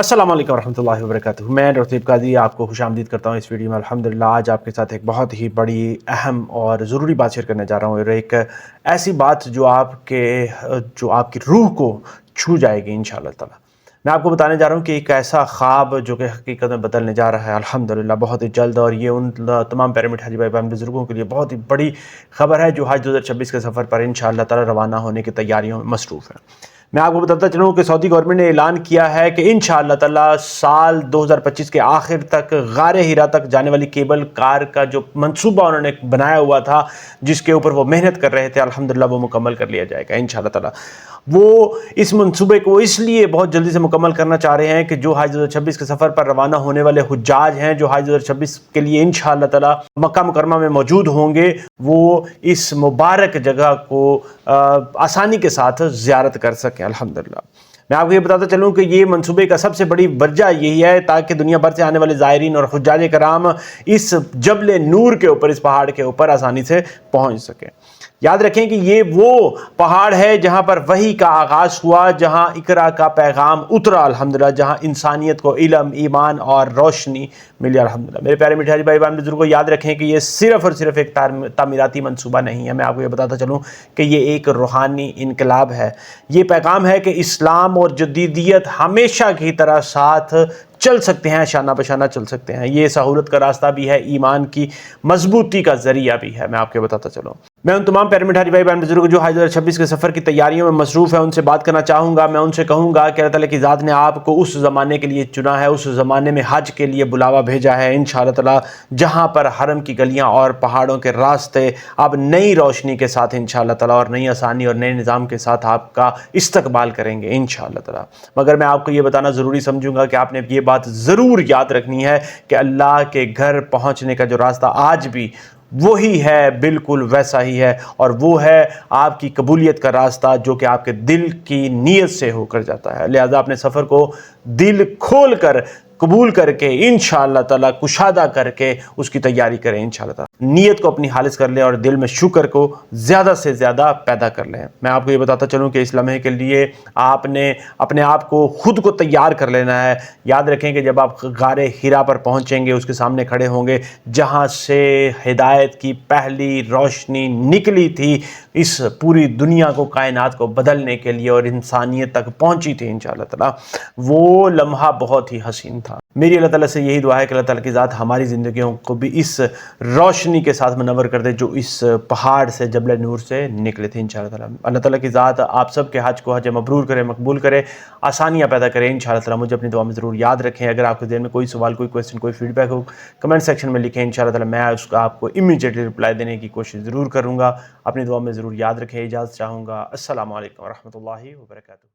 अस्सलाम वालेकुम रहमतुल्लाहि व बरकातुहू। मैं डॉक्टर तैयब कादरी आपको खुशामदीद करता हूँ इस वीडियो में। अल्हम्दुलिल्लाह आज आपके साथ एक बहुत ही बड़ी अहम और ज़रूरी बात शेयर करने जा रहा हूँ, और एक ऐसी बात जो आपकी रूह को छू जाएगी इंशाअल्लाह ताला। मैं आपको बताने जा रहा हूँ कि एक ऐसा ख्वाब जो कि हकीकत में बदलने जा रहा है अल्हम्दुलिल्लाह बहुत ही जल्द, और ये उन तमाम पिरामिड हाजी भाई बहन बुजुर्गों के लिए बहुत ही बड़ी खबर है जो हज 2026 के सफ़र पर इंशाअल्लाह ताला रवाना होने की तैयारियों में मसरूफ़ है। मैं आपको बताता चलूँ कि सऊदी गवर्नमेंट ने ऐलान किया है कि इंशाअल्लाह ताला साल 2025 के आखिर तक गारे हिरा तक जाने वाली केबल कार का जो मंसूबा उन्होंने बनाया हुआ था, जिसके ऊपर वो मेहनत कर रहे थे, अल्हम्दुलिल्लाह वो मुकम्मल कर लिया जाएगा इंशाअल्लाह ताला। वो इस मंसूबे को इसलिए बहुत जल्दी से मुकम्मल करना चाह रहे हैं कि जो हज 2026 के सफ़र पर रवाना होने वाले हुज्जाज हैं, जो हज 2026 के लिए इंशाअल्लाह ताला मक्का मुकरमा में मौजूद होंगे, वो इस मुबारक जगह को आसानी के साथ ज़ियारत कर सकें अल्हम्दुलिल्लाह। मैं आपको ये बताता चलूँ कि ये मंसूबे का सबसे बड़ी वजह यही है ताकि दुनिया भर से आने वाले ज़ायरीन और हुज्जाज कराम इस जबल नूर के ऊपर, इस पहाड़ के ऊपर आसानी से पहुँच सकें। याद रखें कि ये वो पहाड़ है जहाँ पर वही का आगाज़ हुआ, जहाँ इकरा का पैगाम उतरा अल्हम्दुलिल्लाह, जहाँ इंसानियत को इल्म, ईमान और रोशनी मिली अल्हम्दुलिल्लाह। मेरे प्यारे मिठाई भाई बहन बुजुर्गों, याद रखें कि ये सिर्फ़ और सिर्फ एक तामीराती मंसूबा नहीं है। मैं आपको ये बताता चलूँ कि ये एक रूहानी इनकलाब है। ये पैगाम है कि इस्लाम और जदीदियत हमेशा की तरह साथ चल सकते हैं, शाना बशाना चल सकते हैं। ये सहूलत का रास्ता भी है, ईमान की मजबूती का ज़रिया भी है। मैं आपको बताता चलूँ, मैं उन तमाम पिरामिड हाजी भाई बहन बुजुर्ग जो हज 2026 के सफ़र की तैयारियों में मसरूफ़ है उनसे बात करना चाहूँगा। मैं उनसे कहूँगा कि अल्लाह ताला की ज़ात ने आपको उस ज़माने के लिए चुना है, उस ज़माने में हज के लिए बुलावा भेजा है इंशाअल्लाह ताला, जहाँ पर हरम की गलियाँ और पहाड़ों के रास्ते अब नई रोशनी के साथ इंशाअल्लाह ताला और नई आसानी और नए निज़ाम के साथ आपका इस्तकबाल करेंगे इंशाअल्लाह ताला। मगर मैं आपको ये बताना ज़रूरी समझूँगा कि आपने ये बात ज़रूर याद रखनी है कि अल्लाह के घर पहुँचने का जो रास्ता आज भी वही है, बिल्कुल वैसा ही है, और वो है आपकी कबूलियत का रास्ता जो कि आपके दिल की नीयत से होकर जाता है। लिहाजा अपने सफ़र को दिल खोल कर कबूल करके इंशाअल्लाह ताला कुशादा करके उसकी तैयारी करें इंशाअल्लाह ताला। नीयत को अपनी खालिस कर लें और दिल में शुक्र को ज़्यादा से ज़्यादा पैदा कर लें। मैं आपको ये बताता चलूँ कि इस लम्हे के लिए आपने अपने आप को खुद को तैयार कर लेना है। याद रखें कि जब आप गारे हिरा पर पहुँचेंगे, उसके सामने खड़े होंगे जहाँ से हिदायत की पहली रोशनी निकली थी इस पूरी दुनिया को, कायनात को बदलने के लिए और इंसानियत तक पहुँची थी इंशाअल्लाह ताला, वो लम्हा बहुत ही हसीन था। मेरी अल्लाह ताला से यही दुआ है कि अल्लाह ताला की ज़ात हमारी ज़िंदगियों को भी इस रोशनी के साथ मनवर कर दे जो इस पहाड़ से, जबल नूर से निकले थे इंशाअल्लाह ताला। अल्लाह ताला की ज़ात आप सब के हज को हज मबरूर करे, मकबूल करे, आसानियाँ पैदा करे इंशाअल्लाह ताला। मुझे अपनी दुआ में ज़रूर याद रखें। अगर आपके दिल में कोई सवाल, कोई क्वेश्चन, कोई फीडबैक हो, कमेंट सेक्शन में लिखें इंशाअल्लाह ताला। मैं उसका आपको इमीडिएटली रिप्लाई देने की कोशिश ज़रूर करूँगा। अपनी दुआ में ज़रूर याद रखें। इजाज़त चाहूँगा। अस्सलामु अलैकुम व रहमतुल्लाहि व बरकातुहू।